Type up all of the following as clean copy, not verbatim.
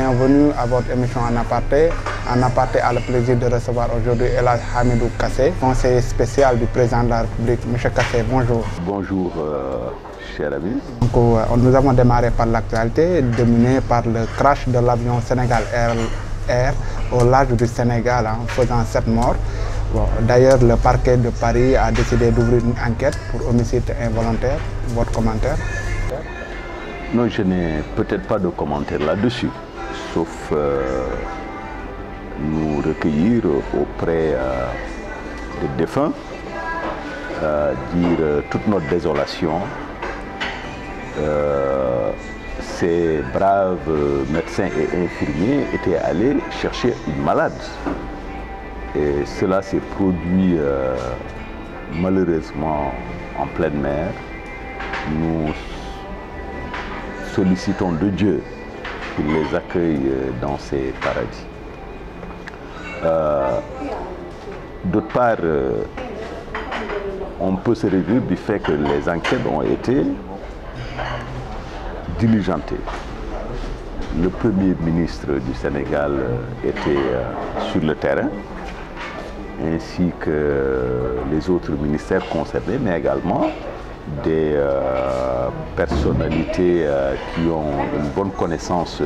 bienvenue à votre émission En Aparté. En Aparté a le plaisir de recevoir aujourd'hui El Hadj Hamidou Kassé, conseiller spécial du président de la République. Monsieur Kassé, bonjour. Bonjour, cher ami. Donc, nous avons démarré par l'actualité, dominée par le crash de l'avion Sénégal Air au large du Sénégal, faisant 7 morts. Bon, d'ailleurs, le parquet de Paris a décidé d'ouvrir une enquête pour homicide involontaire. Votre commentaire? Non, je n'ai peut-être pas de commentaire là-dessus, sauf nous recueillir auprès des défunts, dire toute notre désolation. Ces braves médecins et infirmiers étaient allés chercher une malade. Et cela s'est produit malheureusement en pleine mer. Nous sollicitons de Dieu qu'il les accueille dans ses paradis. D'autre part, on peut se réjouir du fait que les enquêtes ont été diligentées. Le Premier ministre du Sénégal était sur le terrain, ainsi que les autres ministères concernés, mais également des personnalités qui ont une bonne connaissance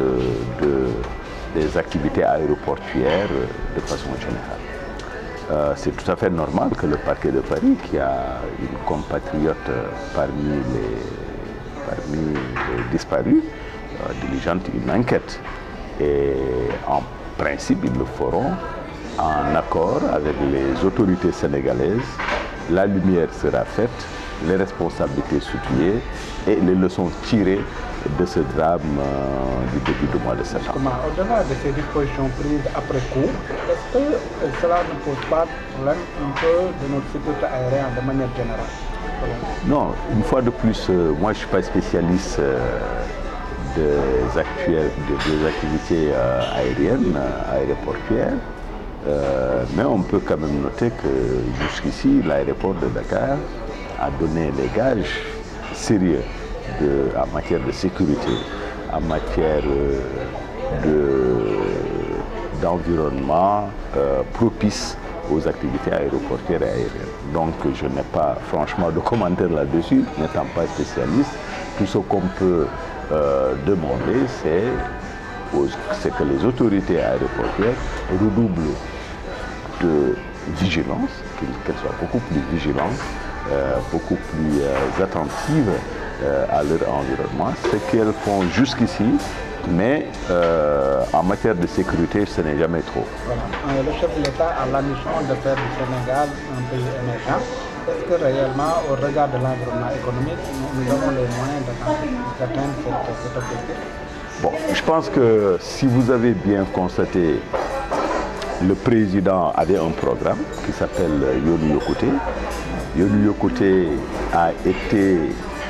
des activités aéroportuaires de façon générale. C'est tout à fait normal que le parquet de Paris, qui a une compatriote parmi les disparus, diligente une enquête. Et en principe, ils le feront en accord avec les autorités sénégalaises. La lumière sera faite, les responsabilités situées et les leçons tirées de ce drame du début du mois de septembre. Au-delà de ces dispositions prises après coup, est-ce que cela ne pose pas de problème un peu de notre sécurité aérienne de manière générale? Non, une fois de plus, moi je ne suis pas spécialiste des activités aériennes, aéroportuaires, mais on peut quand même noter que jusqu'ici, l'aéroport de Dakar a donné les gages sérieux en matière de sécurité, en matière d'environnement propice aux activités aéroportuaires et aériennes. Donc je n'ai pas franchement de commentaires là-dessus, n'étant pas spécialiste. Tout ce qu'on peut demander, c'est que les autorités aéroportuaires redoublent de vigilance, qu'elles soient beaucoup plus vigilantes, beaucoup plus attentives à leur environnement, ce qu'elles font jusqu'ici, mais en matière de sécurité, ce n'est jamais trop. Voilà. Le chef de l'État a la mission de faire du Sénégal un pays émergent. Est-ce que réellement, au regard de l'environnement économique, nous avons les moyens d'atteindre cet objectif? Bon, je pense que si vous avez bien constaté, le président avait un programme qui s'appelle Yoonu Yokkute. Yoonu Yokkute a été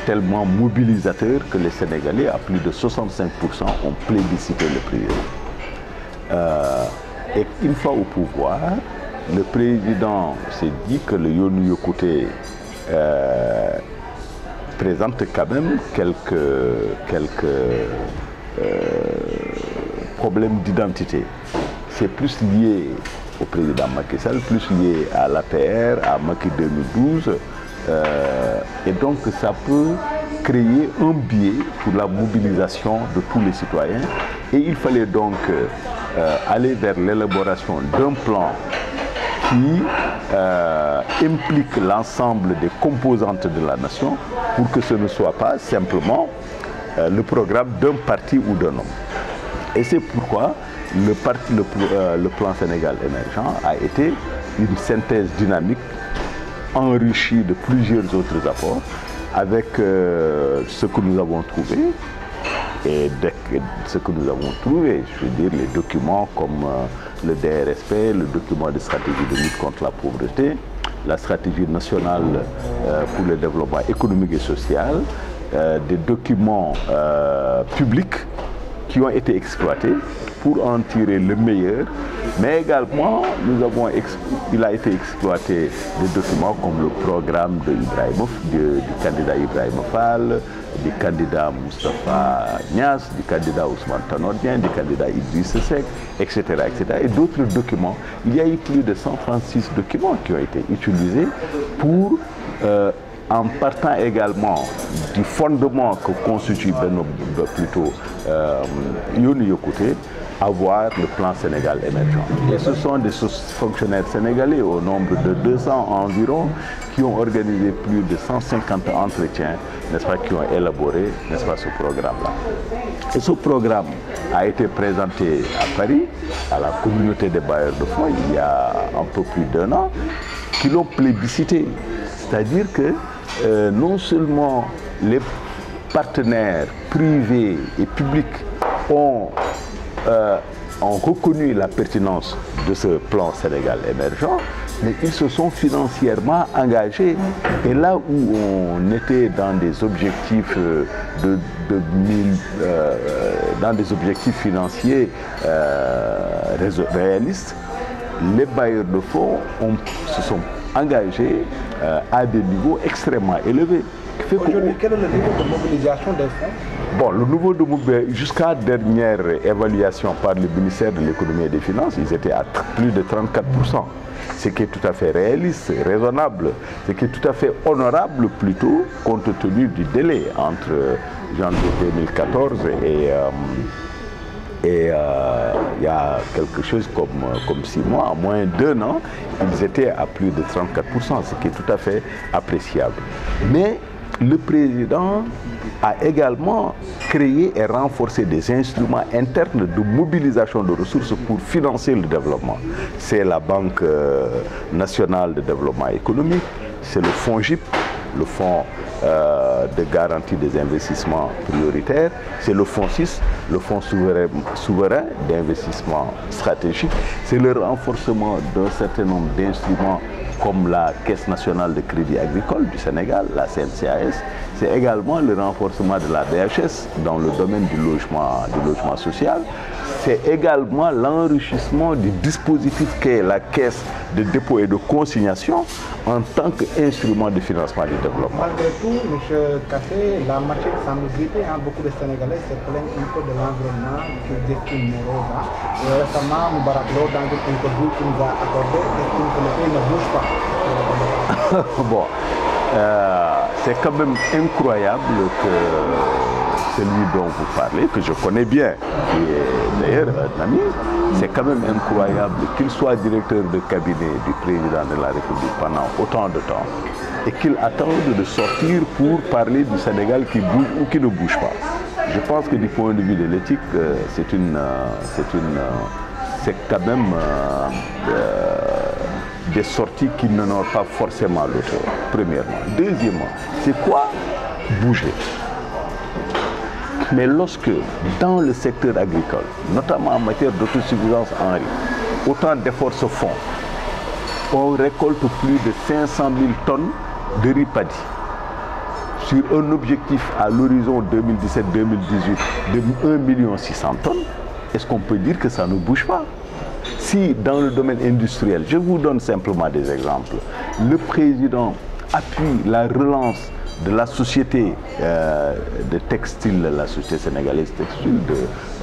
tellement mobilisateur que les Sénégalais, à plus de 65%, ont plébiscité le président. Et une fois au pouvoir, le président s'est dit que le Yoonu Yokkute présente quand même quelques problèmes d'identité. C'est plus lié au président Macky Sall, plus lié à l'APR, à Macky 2012. Et donc ça peut créer un biais pour la mobilisation de tous les citoyens. Et il fallait donc aller vers l'élaboration d'un plan qui implique l'ensemble des composantes de la nation pour que ce ne soit pas simplement le programme d'un parti ou d'un homme. Et c'est pourquoi le plan Sénégal émergent a été une synthèse dynamique enrichie de plusieurs autres apports avec ce que nous avons trouvé. Et ce que nous avons trouvé, je veux dire les documents comme le DRSP, le document de stratégie de lutte contre la pauvreté, la stratégie nationale pour le développement économique et social, des documents publics qui ont été exploités pour en tirer le meilleur, mais également il a été exploité des documents comme le programme du candidat Ibrahim Fall, du candidat Moustapha Niasse, du candidat Ousmane Tanor Dieng, du candidat Idriss Seck, etc., etc. Et d'autres documents. Il y a eu plus de 136 documents qui ont été utilisés pour, en partant également du fondement que constitue plutôt Youni Yokouté, avoir le plan Sénégal émergent. Et ce sont des fonctionnaires sénégalais au nombre de 200 environ qui ont organisé plus de 150 entretiens, n'est-ce pas, qui ont élaboré, n'est-ce pas, ce programme-là. Et ce programme a été présenté à Paris, à la communauté des bailleurs de fonds, il y a un peu plus d'1 an, qui l'ont plébiscité. C'est-à-dire que non seulement les partenaires privés et publics ont reconnu la pertinence de ce plan Sénégal émergent, mais ils se sont financièrement engagés. Et là où on était dans des objectifs dans des objectifs financiers réalistes, les bailleurs de fonds se sont engagés à des niveaux extrêmement élevés. Aujourd'hui, quel est le niveau de mobilisation des fonds? Bon, le niveau de mobilisation, jusqu'à dernière évaluation par le ministère de l'économie et des finances, ils étaient à plus de 34%. Ce qui est tout à fait réaliste, raisonnable, ce qui est tout à fait honorable plutôt, compte tenu du délai entre janvier 2014 et il y a quelque chose comme 6 mois, à moins d'1 an, ils étaient à plus de 34%, ce qui est tout à fait appréciable. Mais le président a également créé et renforcé des instruments internes de mobilisation de ressources pour financer le développement. C'est la Banque nationale de développement économique, c'est le FONGIP, le Fonds de garantie des investissements prioritaires, c'est le FONSIS, le Fonds souverain d'investissement stratégique, c'est le renforcement d'un certain nombre d'instruments comme la Caisse nationale de crédit agricole du Sénégal, la CNCAS, c'est également le renforcement de la DHS dans le domaine du logement social, c'est également l'enrichissement du dispositif qu'est la Caisse de dépôt et de consignation en tant qu'instrument de financement du développement. Malgré tout, M. Kassé, la machine semble gripper. Beaucoup de Sénégalais se plaignent un peu de l'environnement qu'ils estiment morose. Récemment, Moubarak Lo, dans une interview qu'il nous a accordée, estime que le pays ne bouge pas. Bon, c'est quand même incroyable que celui dont vous parlez, que je connais bien, qui est d'ailleurs un ami, c'est quand même incroyable qu'il soit directeur de cabinet du président de la République pendant autant de temps et qu'il attende de sortir pour parler du Sénégal qui bouge ou qui ne bouge pas. Je pense que du point de vue de l'éthique, c'est quand même des sorties qui n'ont pas forcément l'auteur, premièrement. Deuxièmement, c'est quoi bouger? Mais lorsque, dans le secteur agricole, notamment en matière d'autosuffisance en riz, autant d'efforts se font, on récolte plus de 500 000 tonnes de riz paddy sur un objectif à l'horizon 2017-2018 de 1 600 000 tonnes, est-ce qu'on peut dire que ça ne bouge pas? Si dans le domaine industriel, je vous donne simplement des exemples, le président appuie la relance de la société de textile, la société sénégalaise textile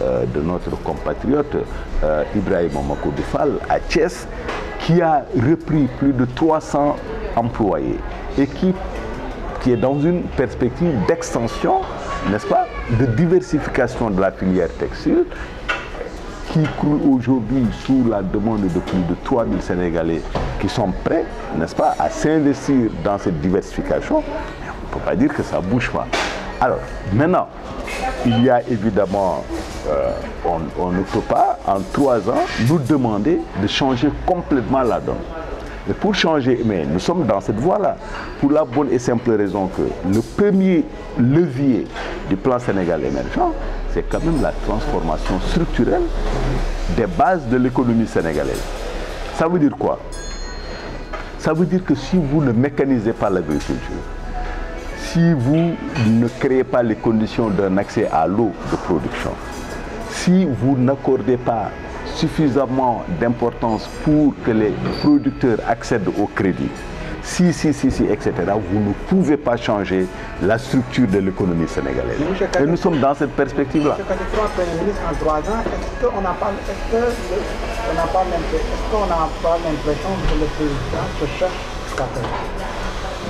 de notre compatriote Ibrahim Mamadou Fall à Thiès, qui a repris plus de 300 employés et qui est dans une perspective d'extension, n'est-ce pas, de diversification de la filière textile, qui croule aujourd'hui sous la demande de plus de 3000 Sénégalais qui sont prêts, n'est-ce pas, à s'investir dans cette diversification. On ne peut pas dire que ça ne bouge pas. Alors, maintenant, il y a évidemment, on ne peut pas, en 3 ans, nous demander de changer complètement la donne. Et pour changer, mais nous sommes dans cette voie-là, pour la bonne et simple raison que le premier levier du plan Sénégal émergent, c'est quand même la transformation structurelle des bases de l'économie sénégalaise. Ça veut dire quoi? Ça veut dire que si vous ne mécanisez pas l'agriculture, si vous ne créez pas les conditions d'un accès à l'eau de production, si vous n'accordez pas suffisamment d'importance pour que les producteurs accèdent au crédit, etc., vous ne pouvez pas changer la structure de l'économie sénégalaise. Et nous sommes dans cette perspective-là. Monsieur Kadi, 3 premiers ministres en 3 ans, est-ce qu'on n'a pas l'impression que le président se cherche stratégie?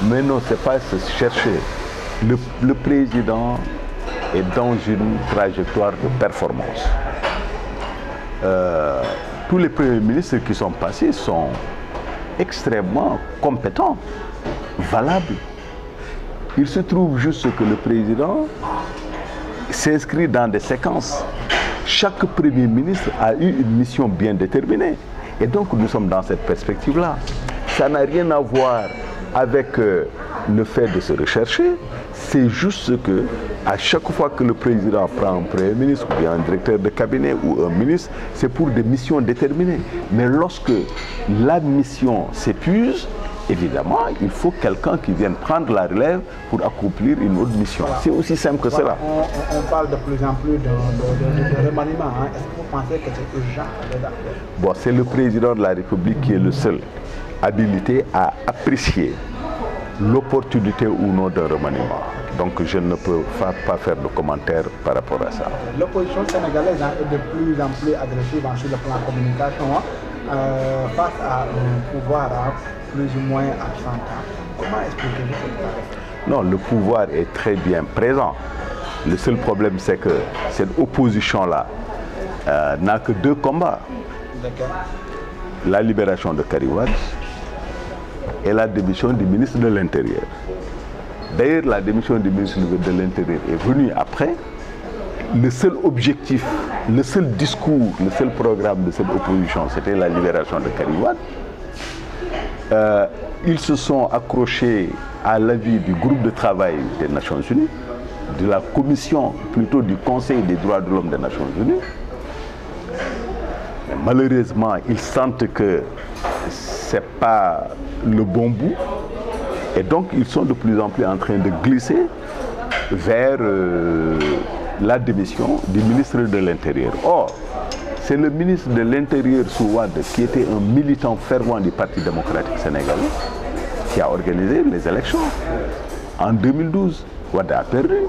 Mais non, ce n'est pas se chercher. Le président est dans une trajectoire de performance. Tous les premiers ministres qui sont passés sont extrêmement compétents, valables. Il se trouve juste que le président s'inscrit dans des séquences. Chaque premier ministre a eu une mission bien déterminée. Et donc nous sommes dans cette perspective-là. Ça n'a rien à voir avec le fait de se rechercher. C'est juste que à chaque fois que le président prend un premier ministre ou bien un directeur de cabinet ou un ministre, c'est pour des missions déterminées. Mais lorsque la mission s'épuise, évidemment, il faut quelqu'un qui vienne prendre la relève pour accomplir une autre mission. Voilà. C'est aussi simple que cela. On parle de plus en plus de remaniement. Hein. Est-ce que vous pensez que c'est urgent? Bon, c'est le président de la République qui est le seul habilité à apprécier l'opportunité ou non d'un remaniement. Donc je ne peux pas faire de commentaires par rapport à ça. L'opposition sénégalaise est de plus en plus agressive sur le plan de communication face à un pouvoir plus ou moins absent. Comment expliquez-vous cette? Non, le pouvoir est très bien présent. Le seul problème, c'est que cette opposition-là n'a que 2 combats. La libération de Karim Wade et la démission du ministre de l'Intérieur. D'ailleurs, la démission du ministre de l'Intérieur est venue après. Le seul objectif, le seul discours, le seul programme de cette opposition, c'était la libération de Karim Wade. Ils se sont accrochés à l'avis du groupe de travail des Nations Unies, de la commission, plutôt du Conseil des droits de l'homme des Nations Unies. Mais malheureusement, ils sentent que ce n'est pas le bon bout. Et donc, ils sont de plus en plus en train de glisser vers la démission du ministre de l'Intérieur. Or, c'est le ministre de l'Intérieur, Souad, qui était un militant fervent du Parti démocratique sénégalais, qui a organisé les élections en 2012. Wade a perdu.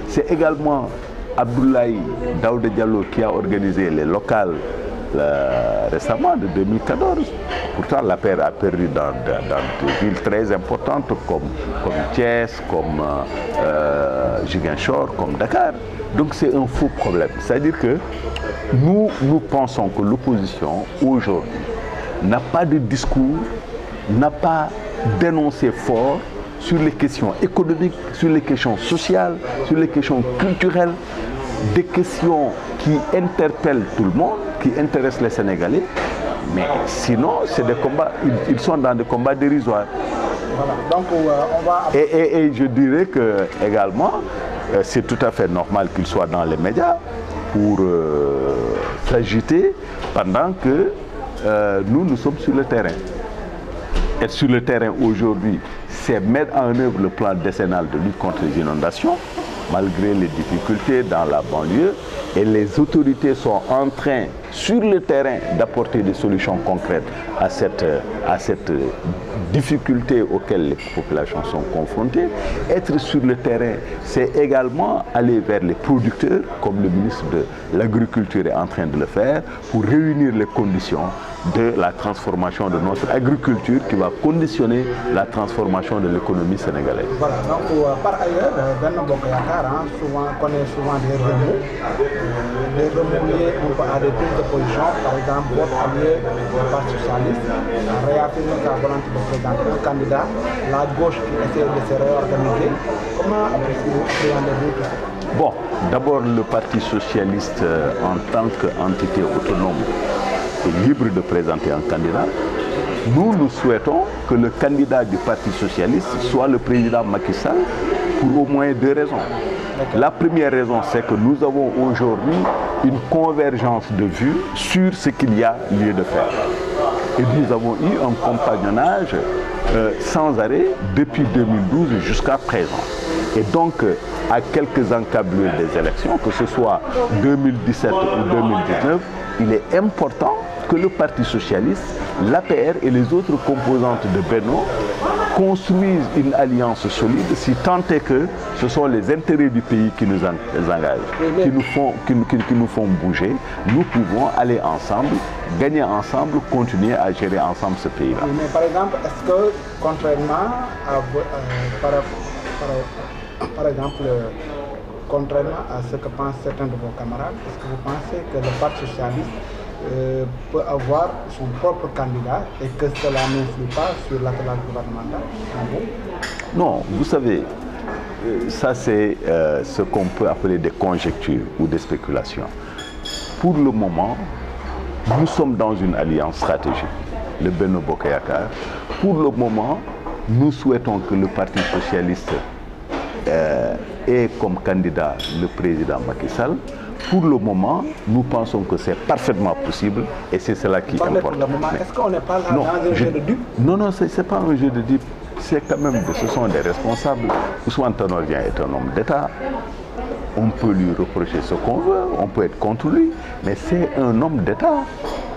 C'est également Abdoulaye Daouda Diallo qui a organisé les locales récemment de 2014. Pourtant, la paire a perdu dans des villes très importantes comme Thiès, comme Ziguinchor, comme Dakar. Donc c'est un faux problème. C'est-à-dire que nous pensons que l'opposition aujourd'hui n'a pas de discours, n'a pas d'énoncé fort sur les questions économiques, sur les questions sociales, sur les questions culturelles, des questions qui interpellent tout le monde, qui intéressent les Sénégalais. Mais sinon, c'est des combats, ils sont dans des combats dérisoires. Voilà. Donc, on va... et je dirais que également, c'est tout à fait normal qu'ils soient dans les médias pour s'agiter pendant que nous sommes sur le terrain. Être sur le terrain aujourd'hui, c'est mettre en œuvre le plan décennal de lutte contre les inondations, malgré les difficultés dans la banlieue. Et les autorités sont en train, sur le terrain, d'apporter des solutions concrètes à cette difficulté auxquelles les populations sont confrontées. Être sur le terrain, c'est également aller vers les producteurs, comme le ministre de l'Agriculture est en train de le faire, pour réunir les conditions de la transformation de notre agriculture qui va conditionner la transformation de l'économie sénégalaise. Voilà, donc par ailleurs, Benno Bokk Yakaar connaît souvent des remous liés à des prises de position. Par exemple, votre allié, le Parti socialiste, a réaffirmé sa volonté de présenter un candidat, la gauche qui essaie de se réorganiser. Comment appréciez-vous tout ça? Bon, d'abord le Parti socialiste en tant qu'entité autonome est libre de présenter un candidat. Nous souhaitons que le candidat du Parti socialiste soit le président Macky Sall pour au moins 2 raisons. La première raison, c'est que nous avons aujourd'hui une convergence de vues sur ce qu'il y a lieu de faire. Et nous avons eu un compagnonnage sans arrêt depuis 2012 jusqu'à présent. Et donc, à quelques encablures des élections, que ce soit 2017 ou 2019, il est important que le Parti socialiste, l'APR et les autres composantes de Benno construisent une alliance solide, si tant est que ce sont les intérêts du pays qui nous engagent, qui nous font bouger. Nous pouvons aller ensemble, gagner ensemble, continuer à gérer ensemble ce pays-là. Oui, mais par exemple, est-ce que, contrairement à ce que pensent certains de vos camarades, est-ce que vous pensez que le Parti socialiste peut avoir son propre candidat et que cela n'influe pas sur l'attelage gouvernemental? Non, vous savez, ça c'est ce qu'on peut appeler des conjectures ou des spéculations. Pour le moment, nous sommes dans une alliance stratégique, le Benno Bokk Yakaar. Pour le moment, nous souhaitons que le Parti socialiste ait comme candidat le président Macky Sall. Pour le moment, nous pensons que c'est parfaitement possible et c'est cela qui importe. Pour le moment, est-ce qu'on n'est pas là dans un jeu de dupes? Non, ce n'est pas un jeu de dupes. C'est quand même, ce sont des responsables. Ousmane Tanor Dieng est un homme d'État. On peut lui reprocher ce qu'on veut, on peut être contre lui, mais c'est un homme d'État.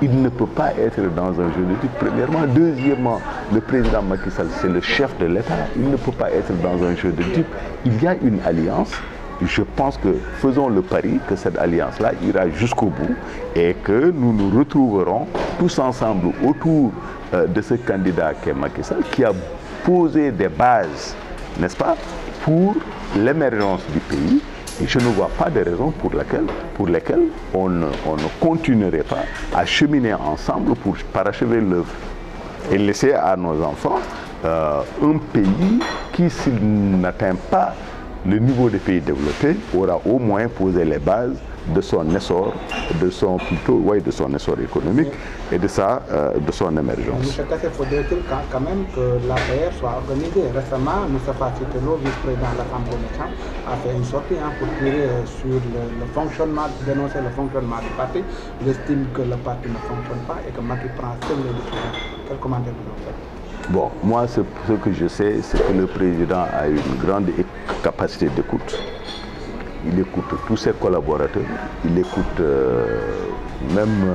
Il ne peut pas être dans un jeu de dupes, premièrement. Deuxièmement, le président Macky Sall, c'est le chef de l'État. Il ne peut pas être dans un jeu de dupes. Il y a une alliance. Je pense que faisons le pari que cette alliance-là ira jusqu'au bout et que nous nous retrouverons tous ensemble autour de ce candidat qui est Macky Sall, qui a posé des bases, n'est-ce pas, pour l'émergence du pays. Et je ne vois pas de raison pour lesquelles on ne continuerait pas à cheminer ensemble pour parachever l'œuvre et laisser à nos enfants un pays qui, s'il n'atteint pas le niveau des pays développés, aura au moins posé les bases de son essor, de son essor économique et de son émergence. M. Kassé, faudrait-il quand même que l'APR soit organisée? Récemment, Moustapha Cissé Lo, vice-président de l'Assemblée nationale, a fait une sortie pour tirer sur le fonctionnement, dénoncer le fonctionnement du parti. Il estime que le parti ne fonctionne pas et que Macky prend seul les décisions. Quel commentaire vous en faites? Bon, moi, ce que je sais, c'est que le président a une grande capacité d'écoute. Il écoute tous ses collaborateurs, il écoute même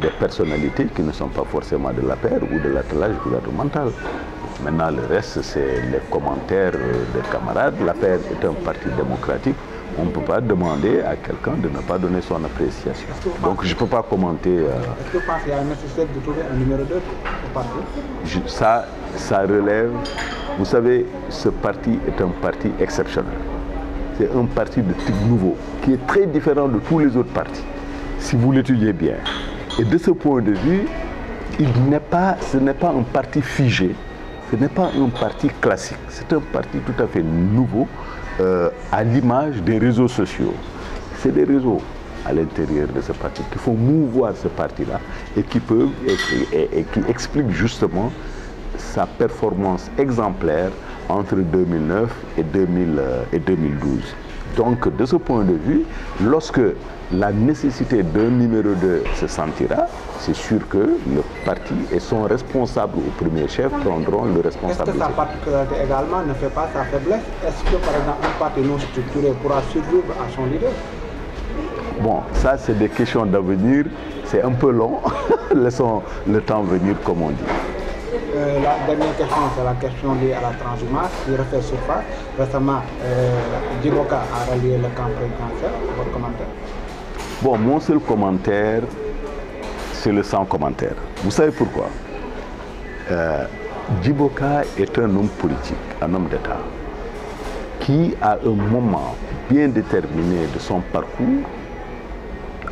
des personnalités qui ne sont pas forcément de l'APR ou de l'attelage gouvernemental. Maintenant, le reste, c'est les commentaires des camarades. L'APR est un parti démocratique. On ne peut pas demander à quelqu'un de ne pas donner son appréciation. Donc je ne peux pas commenter. Est-ce que vous pensez qu'il y a une nécessité de trouver un numéro 2 au parti? Ça relève. Vous savez, ce parti est un parti exceptionnel. C'est un parti de type nouveau, qui est très différent de tous les autres partis, si vous l'étudiez bien. Et de ce point de vue, ce n'est pas un parti figé, ce n'est pas un parti classique. C'est un parti tout à fait nouveau, à l'image des réseaux sociaux. C'est des réseaux à l'intérieur de ce parti qui font mouvoir ce parti-là et qui expliquent justement sa performance exemplaire entre 2009 et 2012. Donc, de ce point de vue, lorsque la nécessité d'un numéro 2 se sentira, c'est sûr que le parti et son responsable au premier chef prendront le responsabilité. Est-ce que sa particularité également ne fait pas sa faiblesse? Est-ce que, par exemple, un parti non structuré pourra survivre à son leader? Bon, ça, c'est des questions d'avenir. C'est un peu long. Laissons le temps venir, comme on dit. La dernière question, c'est la question liée à la transhumance qui refait surface. Récemment, Djiboka a rallié le camp présidentiel. Votre commentaire? Bon, mon seul commentaire, c'est le sans commentaire. Vous savez pourquoi? Djiboka est un homme politique, un homme d'État, qui, à un moment bien déterminé de son parcours,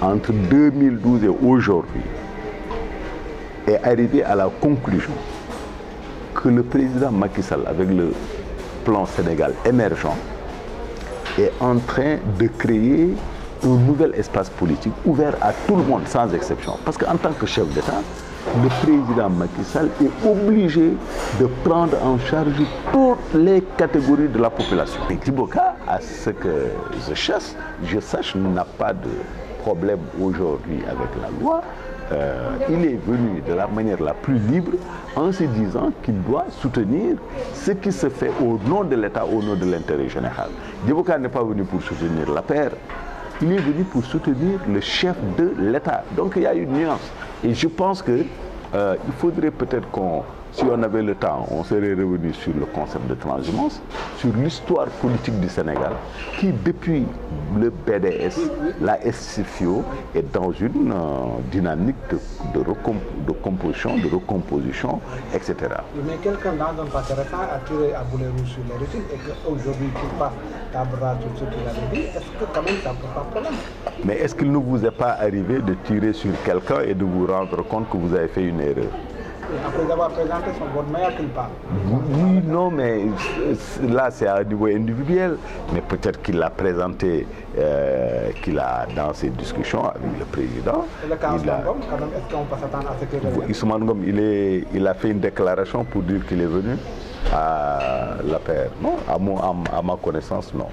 entre 2012 et aujourd'hui, est arrivé à la conclusion que le président Macky Sall, avec le plan Sénégal émergent, est en train de créer un nouvel espace politique ouvert à tout le monde, sans exception. Parce qu'en tant que chef d'État, le président Macky Sall est obligé de prendre en charge toutes les catégories de la population. Et Djiboka, à ce que je sache, n'a pas de problème aujourd'hui avec la loi. il est venu de la manière la plus libre en se disant qu'il doit soutenir ce qui se fait au nom de l'État, au nom de l'intérêt général. Djibo-Ka n'est pas venu pour soutenir la paire, il est venu pour soutenir le chef de l'État. Donc il y a une nuance. Et je pense que il faudrait peut-être si on avait le temps, on serait revenu sur le concept de transhumance, sur l'histoire politique du Sénégal, qui depuis le PDS, la SCFIO, est dans une dynamique de composition, de recomposition, etc. Mais quelqu'un dans un passé récent a tiré à boulet rouge sur le régime et qu'aujourd'hui tu passes ta bras sur ce qu'il avait dit, est-ce que quand même ça ne pose pas de problème? Mais est-ce qu'il ne vous est pas arrivé de tirer sur quelqu'un et de vous rendre compte que vous avez fait une erreur? Après avoir présenté votre meilleur culpable. Oui, non, mais là c'est à un niveau individuel. Mais peut-être qu'il l'a présenté, qu'il a dans ses discussions avec le président. Et le cas Ousmane Ngom, quand même, est-ce qu'on peut s'attendre à ce qu'il revienne? Ousmane Ngom, il a fait une déclaration pour dire qu'il est venu à la paire. Non, à ma connaissance, non.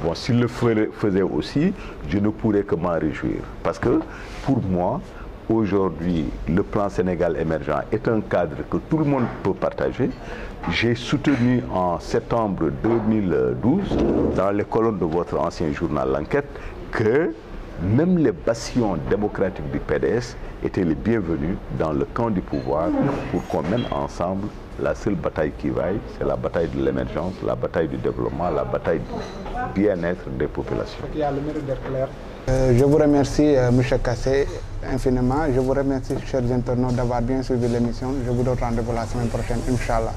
Bon, s'il le faisait aussi, je ne pourrais que m'en réjouir. Parce que pour moi, aujourd'hui, le plan Sénégal émergent est un cadre que tout le monde peut partager. J'ai soutenu en septembre 2012, dans les colonnes de votre ancien journal L'Enquête, que même les bastions démocratiques du PDS étaient les bienvenus dans le camp du pouvoir pour qu'on mène ensemble la seule bataille qui vaille, c'est la bataille de l'émergence, la bataille du développement, la bataille du bien-être des populations. Il y a le mérite d'être clair. Je vous remercie, M. Kassé, infiniment. Je vous remercie, chers internautes, d'avoir bien suivi l'émission. Je vous donne rendez-vous la semaine prochaine, Inch'Allah.